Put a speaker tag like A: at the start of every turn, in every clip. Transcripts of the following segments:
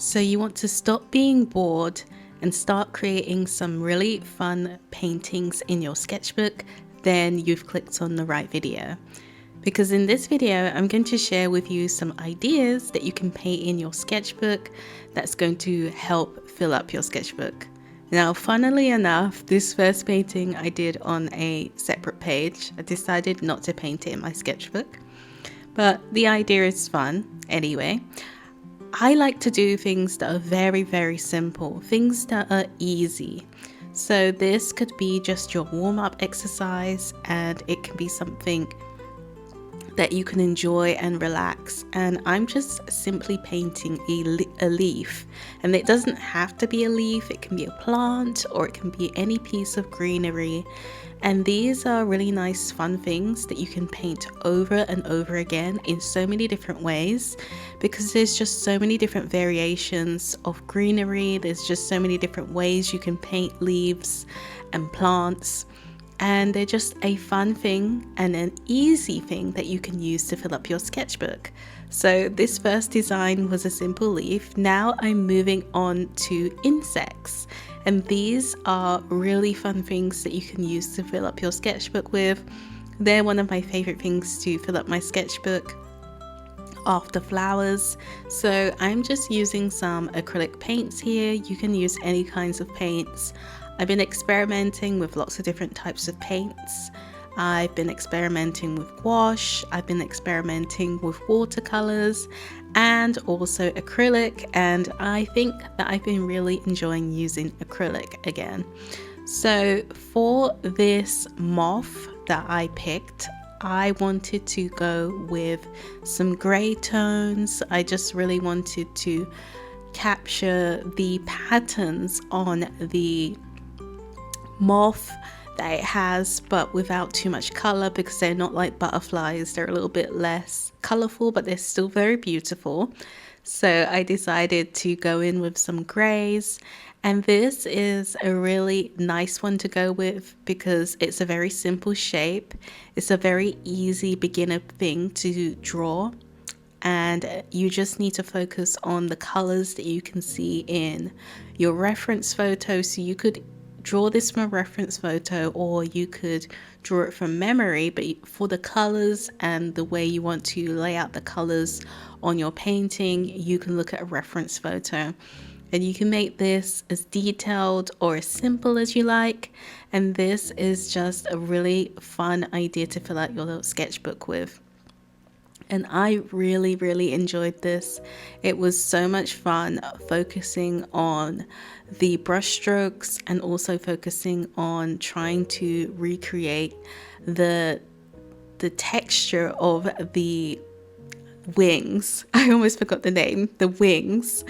A: So you want to stop being bored and start creating some really fun paintings in your sketchbook, then you've clicked on the right video. Because in this video, I'm going to share with you some ideas that you can paint in your sketchbook that's going to help fill up your sketchbook. Now, funnily enough, this first painting I did on a separate page. I decided not to paint it in my sketchbook, but the idea is fun anyway. I like to do things that are very, very simple, things that are easy. So this could be just your warm-up exercise, and it can be something that you can enjoy and relax. And I'm just simply painting a leaf, and it doesn't have to be a leaf, it can be a plant or it can be any piece of greenery. And these are really nice fun things that you can paint over and over again in so many different ways, because there's just so many different variations of greenery. There's just so many different ways you can paint leaves and plants. And they're just a fun thing and an easy thing that you can use to fill up your sketchbook. So this first design was a simple leaf. Now I'm moving on to insects. And these are really fun things that you can use to fill up your sketchbook with. They're one of my favorite things to fill up my sketchbook after flowers. So I'm just using some acrylic paints here. You can use any kinds of paints. I've been experimenting with lots of different types of paints. I've been experimenting with gouache, I've been experimenting with watercolors and also acrylic, and I think that I've been really enjoying using acrylic again. So for this moth that I picked, I wanted to go with some grey tones. I just really wanted to capture the patterns on the moth that it has, but without too much color, because they're not like butterflies. They're a little bit less colorful, but they're still very beautiful. So I decided to go in with some grays, and this is a really nice one to go with because it's a very simple shape. It's a very easy beginner thing to draw, and you just need to focus on the colors that you can see in your reference photo. So you could draw this from a reference photo, or you could draw it from memory, but for the colors and the way you want to lay out the colors on your painting, you can look at a reference photo. And you can make this as detailed or as simple as you like. And this is just a really fun idea to fill out your sketchbook with. And I really, really enjoyed this. It was so much fun focusing on the brush strokes and also focusing on trying to recreate the texture of the wings. I almost forgot the name, the wings.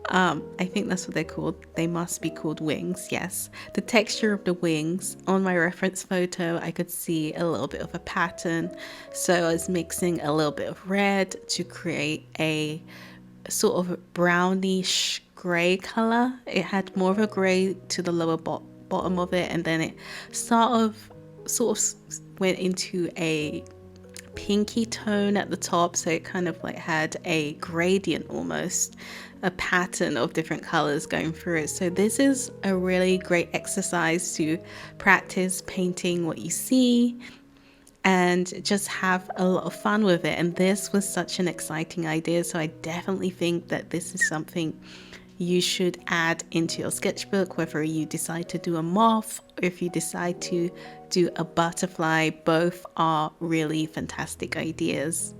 A: I think that's what they're called. They must be called wings, yes. The texture of the wings. On my reference photo, I could see a little bit of a pattern. So I was mixing a little bit of red to create a sort of brownish grey color. It had more of a grey to the lower bottom of it, and then it sort of went into a pinky tone at the top, so it kind of like had a gradient, almost a pattern of different colors going through it. So this is a really great exercise to practice painting what you see and just have a lot of fun with it. And this was such an exciting idea, so I definitely think that this is something you should add into your sketchbook, whether you decide to do a moth or if you decide to do a butterfly. Both are really fantastic ideas.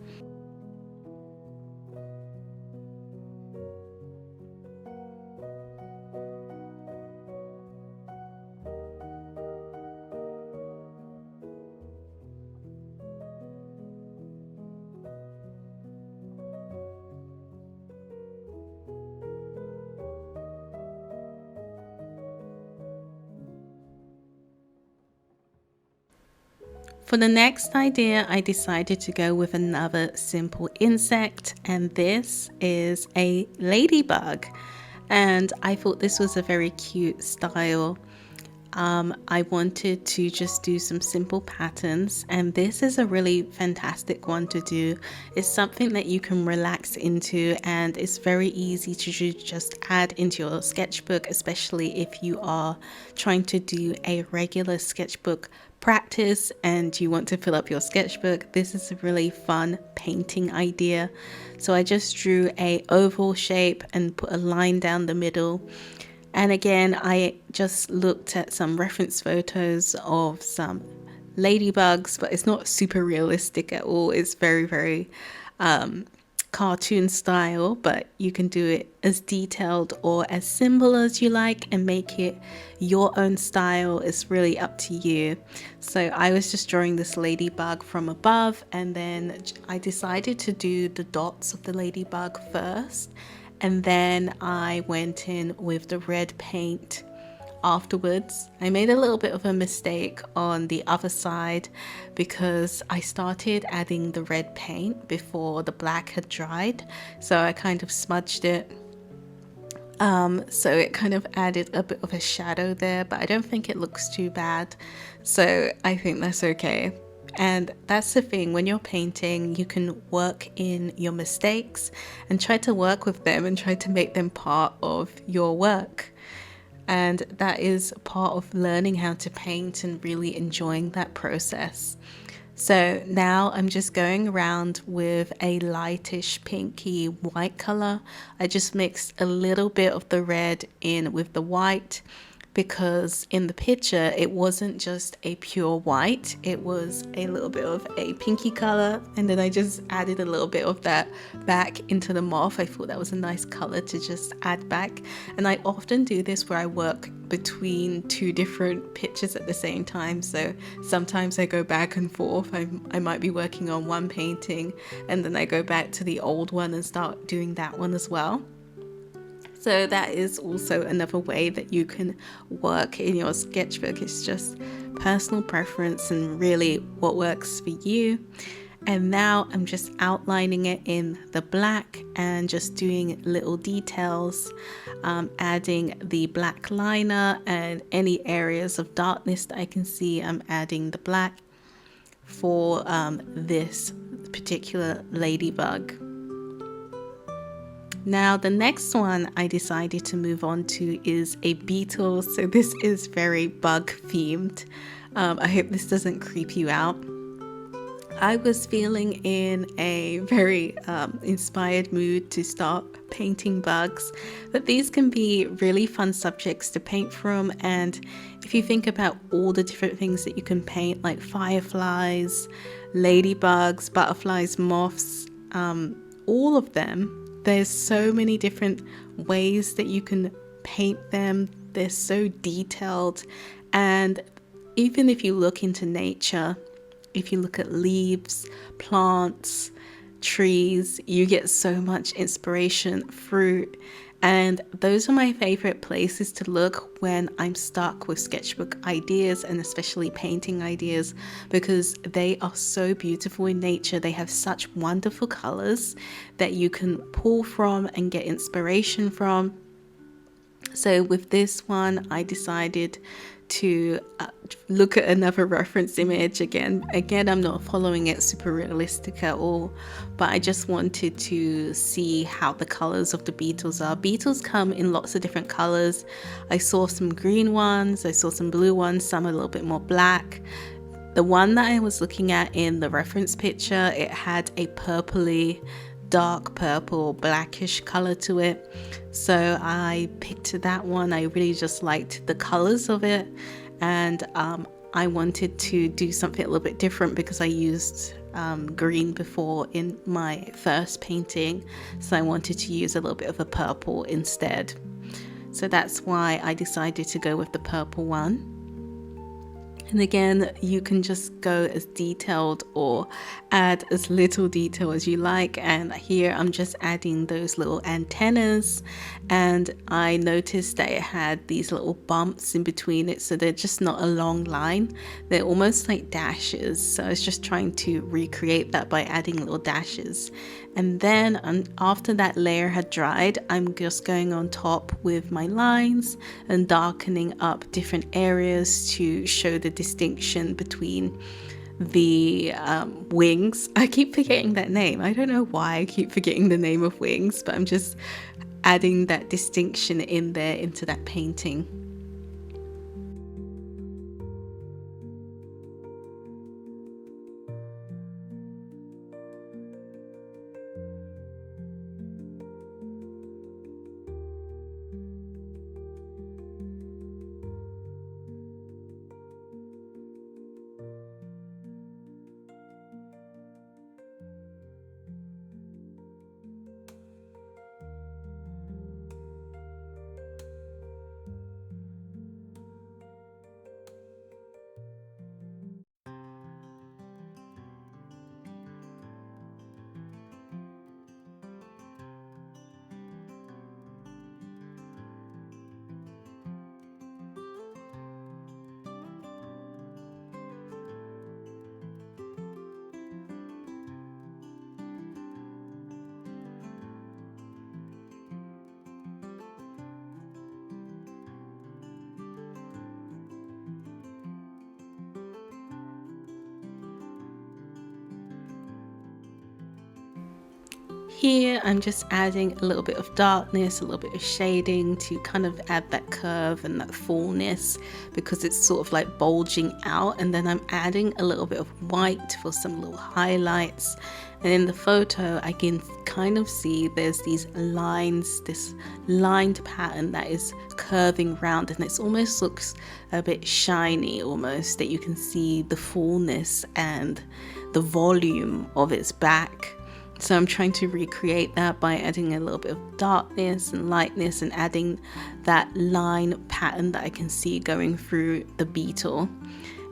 A: For the next idea, I decided to go with another simple insect, and this is a ladybug. And I thought this was a very cute style. I wanted to just do some simple patterns, and this is a really fantastic one to do. It's something that you can relax into, and it's very easy to just add into your sketchbook, especially if you are trying to do a regular sketchbook practice and you want to fill up your sketchbook. This is a really fun painting idea. So I just drew a oval shape and put a line down the middle. And again, I just looked at some reference photos of some ladybugs, but it's not super realistic at all. It's very cartoon style, but you can do it as detailed or as simple as you like and make it your own style. It's really up to you. So I was just drawing this ladybug from above, and then I decided to do the dots of the ladybug first, and then I went in with the red paint afterwards. I made a little bit of a mistake on the other side because I started adding the red paint before the black had dried, so I kind of smudged it. So it kind of added a bit of a shadow there, but I don't think it looks too bad, so I think that's okay. And that's the thing, when you're painting, you can work in your mistakes and try to work with them and try to make them part of your work. And that is part of learning how to paint and really enjoying that process. So now I'm just going around with a lightish pinky white color. I just mixed a little bit of the red in with the white, because in the picture it wasn't just a pure white, it was a little bit of a pinky color, and then I just added a little bit of that back into the moth. I thought that was a nice color to just add back, and I often do this where I work between two different pictures at the same time, so sometimes I go back and forth. I might be working on one painting and then I go back to the old one and start doing that one as well. So that is also another way that you can work in your sketchbook. It's just personal preference and really what works for you. And now I'm just outlining it in the black and just doing little details, adding the black liner, and any areas of darkness that I can see, I'm adding the black for this particular ladybug. Now the next one I decided to move on to is a beetle. So this is very bug themed. I hope this doesn't creep you out. I was feeling in a very inspired mood to start painting bugs, but these can be really fun subjects to paint from. And if you think about all the different things that you can paint, like fireflies, ladybugs, butterflies, moths, all of them, there's so many different ways that you can paint them. They're so detailed. And even if you look into nature, if you look at leaves, plants, trees, you get so much inspiration, fruit. And those are my favorite places to look when I'm stuck with sketchbook ideas, and especially painting ideas, because they are so beautiful in nature. They have such wonderful colors that you can pull from and get inspiration from. So with this one, I decided to look at another reference image. Again, I'm not following it super realistic at all, but I just wanted to see how the colors of the beetles are. Beetles come in lots of different colors. I saw some green ones, I saw some blue ones, some a little bit more black. The one that I was looking at in the reference picture, it had a purpley, dark purple, blackish color to it. So I picked that one. I really just liked the colors of it, and I wanted to do something a little bit different because I used green before in my first painting, so I wanted to use a little bit of a purple instead. So that's why I decided to go with the purple one. And again, you can just go as detailed or add as little detail as you like. And here I'm just adding those little antennas. And I noticed that it had these little bumps in between it. So they're just not a long line. They're almost like dashes. So I was just trying to recreate that by adding little dashes. And then after that layer had dried, I'm just going on top with my lines and darkening up different areas to show the distinction between the wings. I keep forgetting that name. I don't know why I keep forgetting the name of wings, but I'm just adding that distinction in there into that painting. Here I'm just adding a little bit of darkness, a little bit of shading to kind of add that curve and that fullness, because it's sort of like bulging out. And then I'm adding a little bit of white for some little highlights. And in the photo I can kind of see there's these lines, this lined pattern that is curving round, and it almost looks a bit shiny almost, that you can see the fullness and the volume of its back. So I'm trying to recreate that by adding a little bit of darkness and lightness and adding that line pattern that I can see going through the beetle.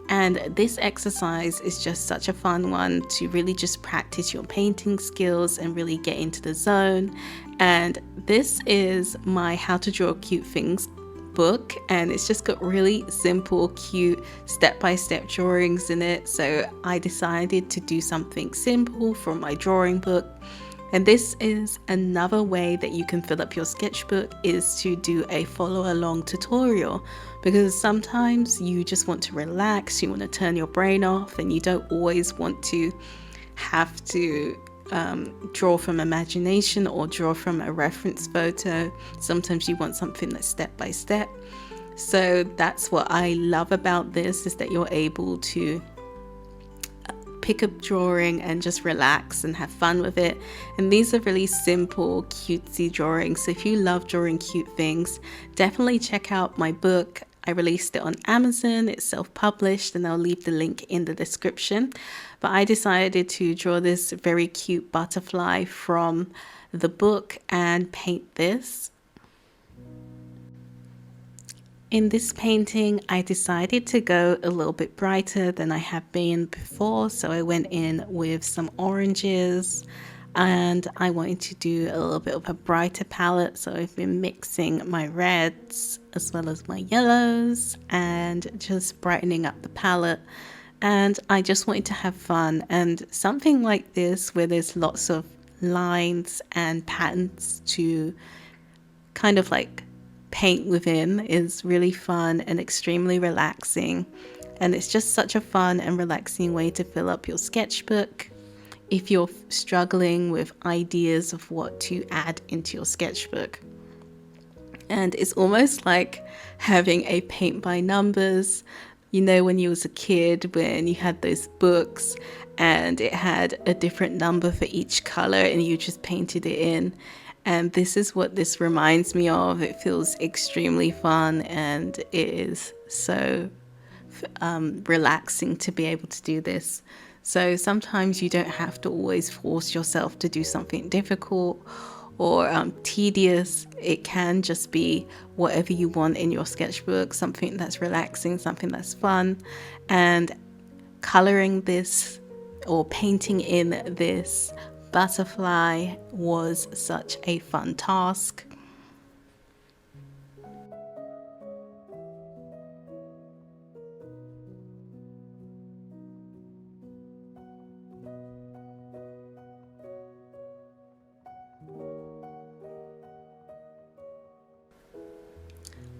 A: And this exercise is just such a fun one to really just practice your painting skills and really get into the zone. And this is my How to Draw Cute Things book, and it's just got really simple, cute step-by-step drawings in it. So I decided to do something simple from my drawing book. And this is another way that you can fill up your sketchbook, is to do a follow along tutorial, because sometimes you just want to relax, you want to turn your brain off, and you don't always want to have to draw from imagination or draw from a reference photo. Sometimes you want something that's step by step. So that's what I love about this, is that you're able to pick up drawing and just relax and have fun with it. And these are really simple, cutesy drawings. So if you love drawing cute things, definitely check out my book. I released it on Amazon, it's self-published, and I'll leave the link in the description. But I decided to draw this very cute butterfly from the book and paint this. In this painting, I decided to go a little bit brighter than I have been before, so I went in with some oranges, and I wanted to do a little bit of a brighter palette, so I've been mixing my reds as well as my yellows and just brightening up the palette. And I just wanted to have fun, and something like this where there's lots of lines and patterns to kind of like paint within is really fun and extremely relaxing. And it's just such a fun and relaxing way to fill up your sketchbook if you're struggling with ideas of what to add into your sketchbook. And it's almost like having a paint by numbers. You know, when you was a kid, when you had those books and it had a different number for each color and you just painted it in. And this is what this reminds me of. It feels extremely fun, and it is so relaxing to be able to do this. So sometimes you don't have to always force yourself to do something difficult or tedious. It can just be whatever you want in your sketchbook, something that's relaxing, something that's fun. And coloring this or painting in this butterfly was such a fun task.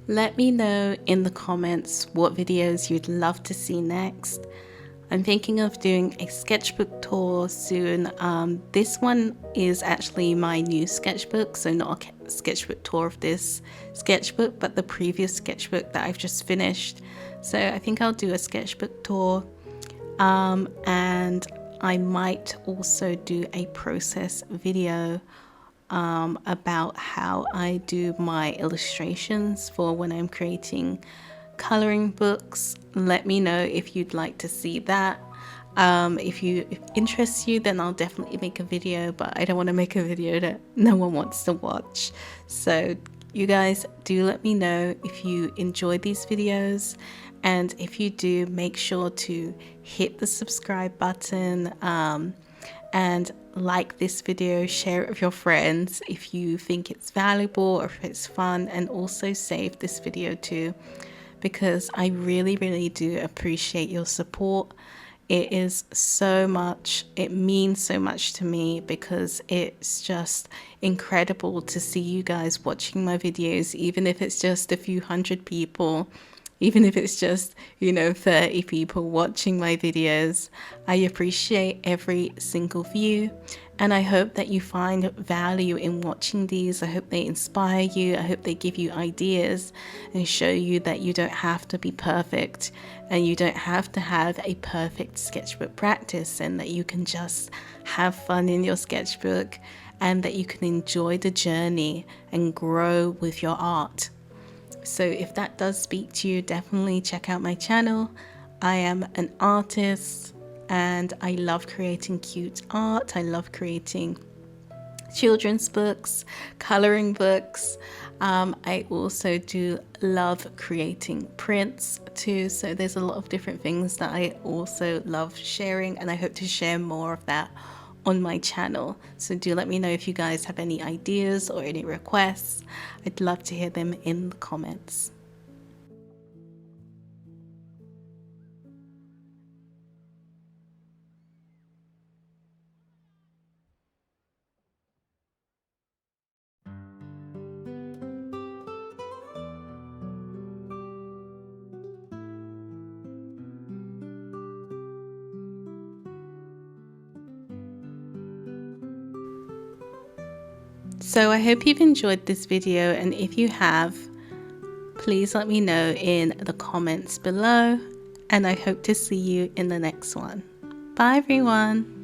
A: Let me know in the comments what videos you'd love to see next. I'm thinking of doing a sketchbook tour soon. This one is actually my new sketchbook, so not a sketchbook tour of this sketchbook, but the previous sketchbook that I've just finished. So I think I'll do a sketchbook tour, and I might also do a process video about how I do my illustrations for when I'm creating coloring books. Let me know if you'd like to see that. If it interests you, then I'll definitely make a video, but I don't want to make a video that no one wants to watch. So you guys do let me know if you enjoy these videos, and if you do, make sure to hit the subscribe button, and like this video, share it with your friends if you think it's valuable or if it's fun, and also save this video too, because I really do appreciate your support. It is so much, it means so much to me, because it's just incredible to see you guys watching my videos, even if it's just a few hundred people. Even if it's just, 30 people watching my videos. I appreciate every single view, and I hope that you find value in watching these. I hope they inspire you. I hope they give you ideas and show you that you don't have to be perfect, and you don't have to have a perfect sketchbook practice, and that you can just have fun in your sketchbook, and that you can enjoy the journey and grow with your art. So if that does speak to you, definitely check out my channel. I am an artist and I love creating cute art. I love creating children's books, coloring books. I also do love creating prints too. So there's a lot of different things that I also love sharing, and I hope to share more of that on my channel. So do let me know if you guys have any ideas or any requests. I'd love to hear them in the comments. So I hope you've enjoyed this video, and if you have, please let me know in the comments below, and I hope to see you in the next one. Bye everyone!